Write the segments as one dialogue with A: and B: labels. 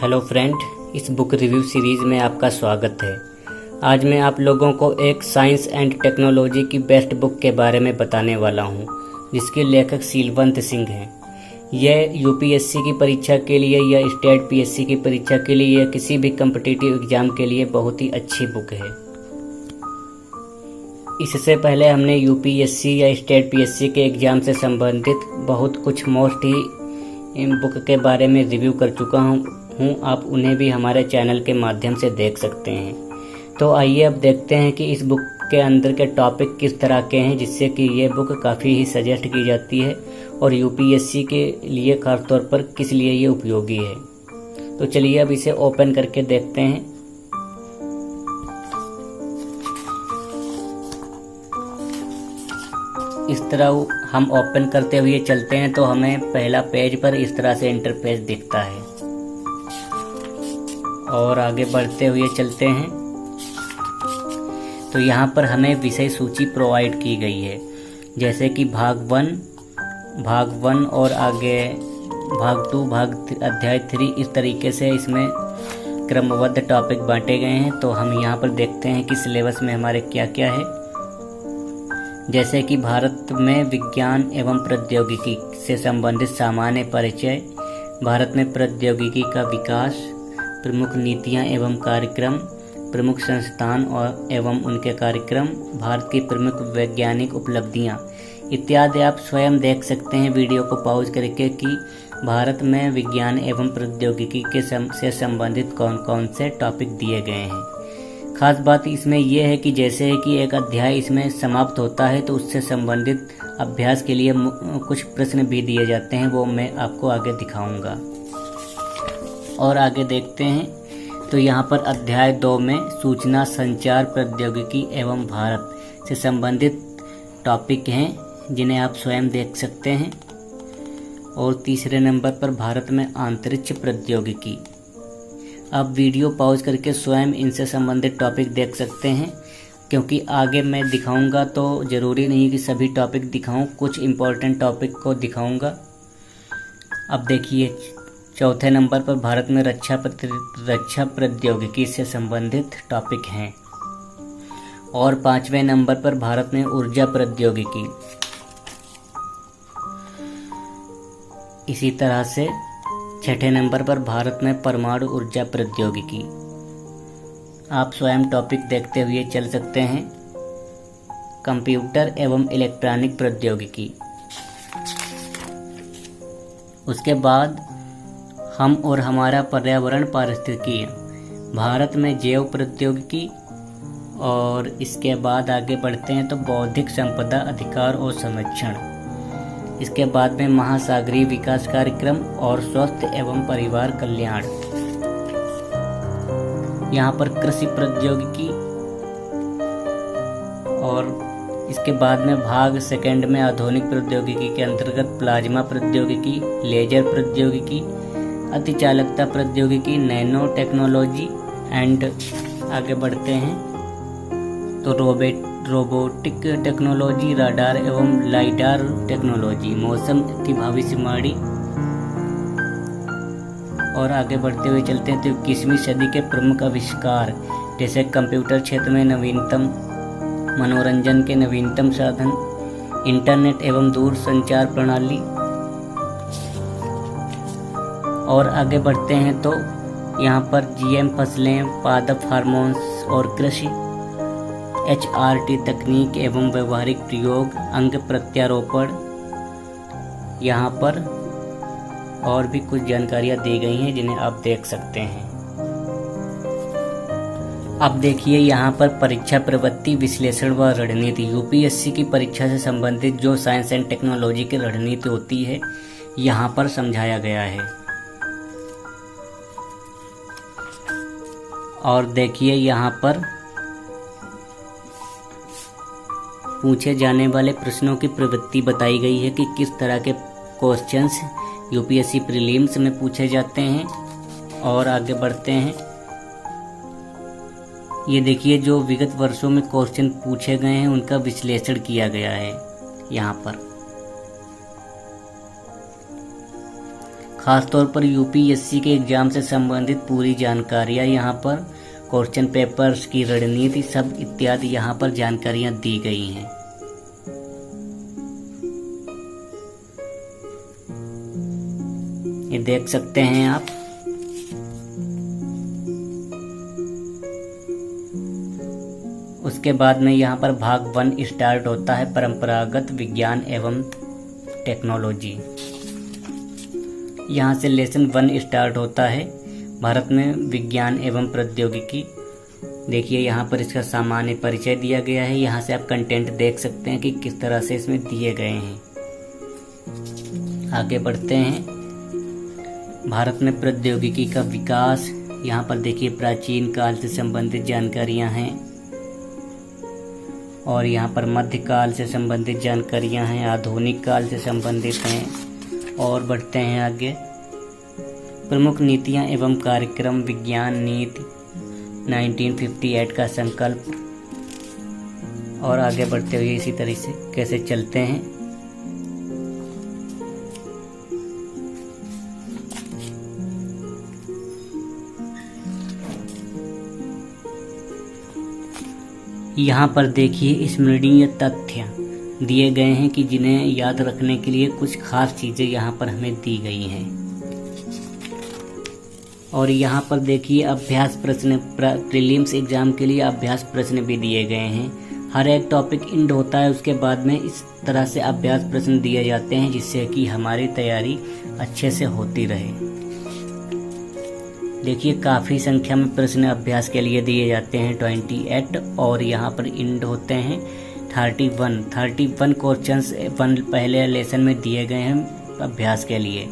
A: Hello friend, इस book review series में आपका स्वागत है। आज मैं आप लोगों को एक साइंस एंड टेक्नोलॉजी की बेस्ट बुक के बारे में बताने वाला हूं, जिसके लेखक सीलवंत सिंह हैं। यह यूपीएससी की परीक्षा के लिए या स्टेट पीएससी की परीक्षा के लिए या किसी भी कम्पिटिटिव एग्ज़ाम के लिए बहुत ही अच्छी बुक है। इससे पहले हमने यूपीएससी या स्टेट पीएससी के एग्ज़ाम से संबंधित बहुत कुछ मोस्ट ही इन बुक के बारे में रिव्यू कर चुका हूँ। आप उन्हें भी हमारे चैनल के माध्यम से देख सकते हैं। तो आइए अब देखते हैं कि इस बुक के अंदर के टॉपिक किस तरह के हैं, जिससे कि ये बुक काफ़ी ही सजेस्ट की जाती है और यूपीएससी के लिए खास तौर पर किस लिए ये उपयोगी है। तो चलिए अब इसे ओपन करके देखते हैं। इस तरह हम ओपन करते हुए चलते हैं तो हमें पहला पेज पर इस तरह से इंटरफेस दिखता है और आगे बढ़ते हुए चलते हैं तो यहाँ पर हमें विषय सूची प्रोवाइड की गई है, जैसे कि भाग वन और आगे भाग 2, अध्याय 3। इस तरीके से इसमें क्रमबद्ध टॉपिक बांटे गए हैं। तो हम यहाँ पर देखते हैं कि सिलेबस में हमारे क्या क्या है, जैसे कि भारत में विज्ञान एवं प्रौद्योगिकी से संबंधित सामान्य परिचय, भारत में प्रौद्योगिकी का विकास, प्रमुख नीतियां एवं कार्यक्रम, प्रमुख संस्थान और एवं उनके कार्यक्रम, भारत की प्रमुख वैज्ञानिक उपलब्धियां इत्यादि। आप स्वयं देख सकते हैं वीडियो को पॉज करके कि भारत में विज्ञान एवं प्रौद्योगिकी से संबंधित कौन कौन से टॉपिक दिए गए हैं। खास बात इसमें यह है कि जैसे है कि एक अध्याय इसमें समाप्त होता है तो उससे संबंधित अभ्यास के लिए कुछ प्रश्न भी दिए जाते हैं, वो मैं आपको आगे दिखाऊंगा। और आगे देखते हैं तो यहाँ पर अध्याय 2 में सूचना संचार प्रौद्योगिकी एवं भारत से संबंधित टॉपिक हैं, जिन्हें आप स्वयं देख सकते हैं। और तीसरे नंबर पर भारत में अंतरिक्ष प्रौद्योगिकी। आप वीडियो पॉज करके स्वयं इनसे संबंधित टॉपिक देख सकते हैं, क्योंकि आगे मैं दिखाऊंगा तो ज़रूरी नहीं कि सभी टॉपिक दिखाऊं, कुछ इम्पोर्टेंट टॉपिक को दिखाऊंगा। अब देखिए, चौथे नंबर पर भारत में रक्षा प्रौद्योगिकी से संबंधित टॉपिक हैं और 5वें नंबर पर भारत में ऊर्जा प्रौद्योगिकी। इसी तरह से 6ठे नंबर पर भारत में परमाणु ऊर्जा प्रौद्योगिकी। आप स्वयं टॉपिक देखते हुए चल सकते हैं। कंप्यूटर एवं इलेक्ट्रॉनिक प्रौद्योगिकी। उसके बाद हम और हमारा पर्यावरण पारिस्थितिकी, भारत में जैव प्रौद्योगिकी। और इसके बाद आगे बढ़ते हैं तो बौद्धिक संपदा अधिकार और संरक्षण। इसके बाद में महासागरीय विकास कार्यक्रम और स्वास्थ्य एवं परिवार कल्याण। यहाँ पर कृषि प्रौद्योगिकी। और इसके बाद में भाग 2 में आधुनिक प्रौद्योगिकी के अंतर्गत प्लाज्मा प्रौद्योगिकी, लेजर प्रौद्योगिकी, अतिचालकता प्रौद्योगिकी, नैनो टेक्नोलॉजी एंड आगे बढ़ते हैं तो रोबोटिक टेक्नोलॉजी, राडार एवं लाइडार टेक्नोलॉजी, मौसम की भविष्यवाणी। और आगे बढ़ते हुए चलते हैं तो 21वीं सदी के प्रमुख आविष्कार, जैसे कंप्यूटर क्षेत्र में नवीनतम, मनोरंजन के नवीनतम साधन, इंटरनेट एवं दूर संचार प्रणाली। और आगे बढ़ते हैं तो यहाँ पर जीएम फसलें, पादप हार्मोन्स और कृषि, HRT तकनीक एवं व्यवहारिक प्रयोग, अंग प्रत्यारोपण। यहाँ पर और भी कुछ जानकारियाँ दी गई हैं जिन्हें आप देख सकते हैं। अब देखिए यहाँ पर परीक्षा प्रवृत्ति, विश्लेषण व रणनीति। यूपीएससी की परीक्षा से संबंधित जो साइंस एंड टेक्नोलॉजी की रणनीति होती है, यहाँ पर समझाया गया है। और देखिए यहाँ पर पूछे जाने वाले प्रश्नों की प्रवृत्ति बताई गई है कि किस तरह के क्वेश्चंस यूपीएससी प्रीलिम्स में पूछे जाते हैं। और आगे बढ़ते हैं, ये देखिए जो विगत वर्षों में क्वेश्चन पूछे गए हैं उनका विश्लेषण किया गया है यहाँ पर। खासतौर पर यूपीएससी के एग्जाम से संबंधित पूरी जानकारियाँ यहाँ पर, क्वेश्चन पेपर्स की रणनीति सब इत्यादि यहाँ पर जानकारियाँ दी गई हैं। ये देख सकते हैं आप। उसके बाद में यहाँ पर भाग 1 स्टार्ट होता है, परंपरागत विज्ञान एवं टेक्नोलॉजी। यहाँ से लेसन 1 स्टार्ट होता है, भारत में विज्ञान एवं प्रौद्योगिकी। देखिए यहाँ पर इसका सामान्य परिचय दिया गया है। यहाँ से आप कंटेंट देख सकते हैं कि किस तरह से इसमें दिए गए हैं। आगे बढ़ते हैं। भारत में प्रौद्योगिकी का विकास, यहाँ पर देखिए प्राचीन काल से संबंधित जानकारियाँ हैं और यहाँ पर मध्यकाल से संबंधित जानकारियाँ हैं, आधुनिक काल से संबंधित हैं। और बढ़ते हैं आगे। प्रमुख नीतियाँ एवं कार्यक्रम, विज्ञान नीति 1958 का संकल्प। और आगे बढ़ते हुए इसी तरह से कैसे चलते हैं। यहाँ पर देखिए स्मरणीय तथ्य दिए गए हैं कि जिन्हें याद रखने के लिए कुछ खास चीज़ें यहाँ पर हमें दी गई हैं। और यहाँ पर देखिए अभ्यास प्रश्न, प्रीलिम्स एग्जाम के लिए अभ्यास प्रश्न भी दिए गए हैं। हर एक टॉपिक इंड होता है, उसके बाद में इस तरह से अभ्यास प्रश्न दिए जाते हैं जिससे कि हमारी तैयारी अच्छे से होती रहे। देखिए काफ़ी संख्या में प्रश्न अभ्यास के लिए दिए जाते हैं 28 और यहाँ पर इंड होते हैं 31 क्वेश्चंस पहले लेसन में दिए गए हैं अभ्यास के लिए।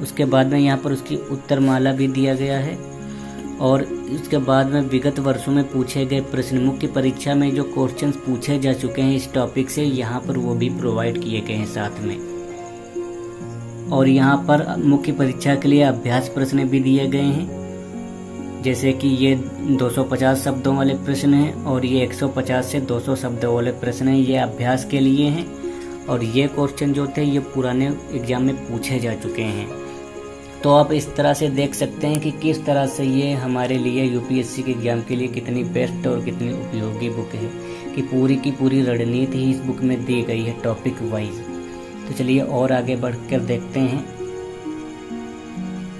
A: उसके बाद में यहाँ पर उसकी उत्तरमाला भी दिया गया है और उसके बाद में विगत वर्षों में पूछे गए प्रश्न, मुख्य परीक्षा में जो क्वेश्चंस पूछे जा चुके हैं इस टॉपिक से, यहाँ पर वो भी प्रोवाइड किए गए हैं साथ में। और यहाँ पर मुख्य परीक्षा के लिए अभ्यास प्रश्न भी दिए गए हैं, जैसे कि ये 250 शब्दों वाले प्रश्न हैं और ये 150 से 200 शब्दों वाले प्रश्न हैं। ये अभ्यास के लिए हैं और ये क्वेश्चन जो थे ये पुराने एग्जाम में पूछे जा चुके हैं। तो आप इस तरह से देख सकते हैं कि किस तरह से ये हमारे लिए यूपीएससी के एग्जाम के लिए कितनी बेस्ट और कितनी उपयोगी बुक है, कि की पूरी रणनीति ही इस बुक में दी गई है टॉपिक वाइज। तो चलिए और आगे बढ़कर देखते हैं।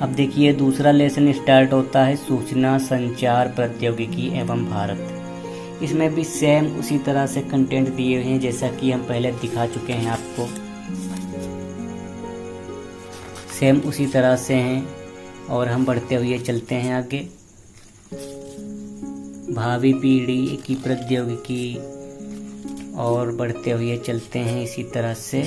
A: अब देखिए दूसरा लेसन स्टार्ट होता है, सूचना संचार प्रौद्योगिकी एवं भारत। इसमें भी सेम उसी तरह से कंटेंट दिए हुए हैं जैसा कि हम पहले दिखा चुके हैं आपको, सेम उसी तरह से हैं। और हम बढ़ते हुए चलते हैं आगे। भावी पीढ़ी की प्रौद्योगिकी, और बढ़ते हुए चलते हैं इसी तरह से।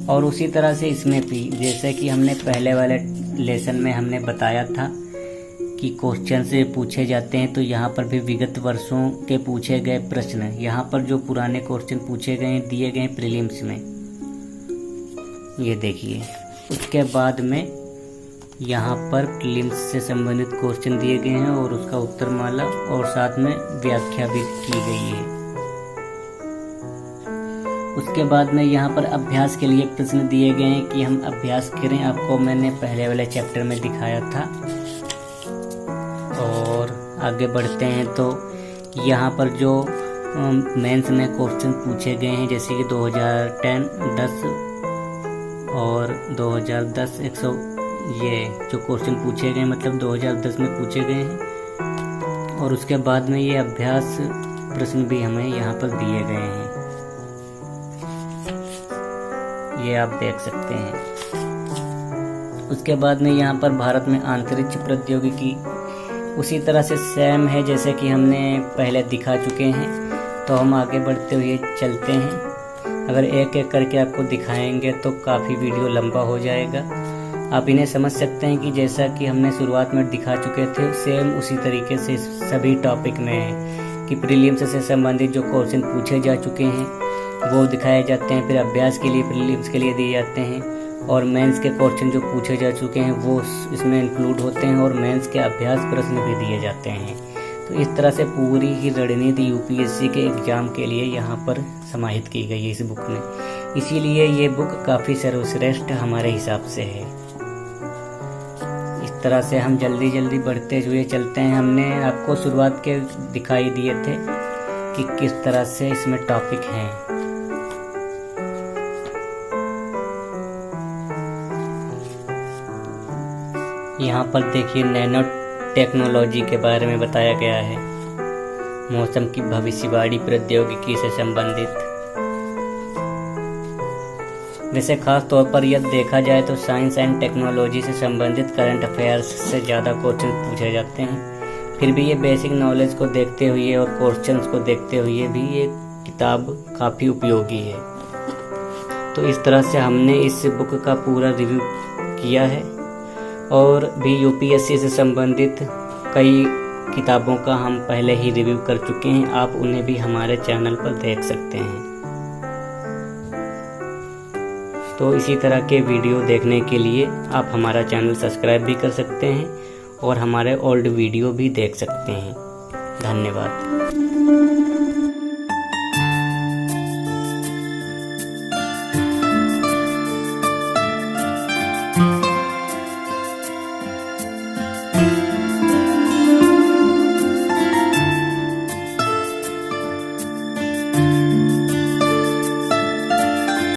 A: और उसी तरह से इसमें भी जैसे कि हमने पहले वाले लेसन में हमने बताया था कि क्वेश्चन से पूछे जाते हैं, तो यहाँ पर भी विगत वर्षों के पूछे गए प्रश्न, यहाँ पर जो पुराने क्वेश्चन पूछे गए दिए गए प्रीलिम्स में, ये देखिए। उसके बाद में यहाँ पर प्रीलिम्स से संबंधित क्वेश्चन दिए गए हैं और उसका उत्तरमाला और साथ में व्याख्या भी की गई है। उसके बाद में यहाँ पर अभ्यास के लिए प्रश्न दिए गए हैं कि हम अभ्यास करें, आपको मैंने पहले वाले चैप्टर में दिखाया था। और आगे बढ़ते हैं तो यहाँ पर जो मेंस में क्वेश्चन पूछे गए हैं, जैसे कि 2010 और 2010 100 ये जो क्वेश्चन पूछे गए मतलब 2010 में पूछे गए हैं। और उसके बाद में ये अभ्यास प्रश्न भी हमें यहाँ पर दिए गए हैं, ये आप देख सकते हैं। उसके बाद में यहाँ पर भारत में अंतरिक्ष प्रौद्योगिकी उसी तरह से सेम है जैसे कि हमने पहले दिखा चुके हैं। तो हम आगे बढ़ते हुए चलते हैं। अगर एक एक करके आपको दिखाएंगे तो काफ़ी वीडियो लंबा हो जाएगा। आप इन्हें समझ सकते हैं कि जैसा कि हमने शुरुआत में दिखा चुके थे सेम उसी तरीके से सभी टॉपिक में है कि प्रीलिम्स से संबंधित जो क्वेश्चन पूछे जा चुके हैं वो दिखाए जाते हैं, फिर अभ्यास के लिए प्रीलिम्स के लिए दिए जाते हैं, और मेंस के क्वेश्चन जो पूछे जा चुके हैं वो इसमें इंक्लूड होते हैं, और मेंस के अभ्यास प्रश्न भी दिए जाते हैं। तो इस तरह से पूरी ही रणनीति यूपीएससी के एग्ज़ाम के लिए यहाँ पर समाहित की गई है इस बुक में। इसीलिए ये बुक काफ़ी सर्वश्रेष्ठ हमारे हिसाब से है। तरह से हम जल्दी जल्दी बढ़ते हुए चलते हैं। हमने आपको शुरुआत के दिखाई दिए थे कि किस तरह से इसमें टॉपिक हैं। यहाँ पर देखिए नैनो टेक्नोलॉजी के बारे में बताया गया है, मौसम की भविष्यवाणी प्रौद्योगिकी से संबंधित। वैसे खास तौर पर यदि देखा जाए तो साइंस एंड टेक्नोलॉजी से संबंधित करंट अफेयर्स से ज़्यादा क्वेश्चन पूछे जाते हैं। फिर भी ये बेसिक नॉलेज को देखते हुए और क्वेश्चंस को देखते हुए भी ये किताब काफ़ी उपयोगी है। तो इस तरह से हमने इस बुक का पूरा रिव्यू किया है और भी यूपीएससी से संबंधित कई किताबों का हम पहले ही रिव्यू कर चुके हैं। आप उन्हें भी हमारे चैनल पर देख सकते हैं। तो इसी तरह के वीडियो देखने के लिए आप हमारा चैनल सब्सक्राइब भी कर सकते हैं और हमारे ओल्ड वीडियो भी देख सकते हैं। धन्यवाद।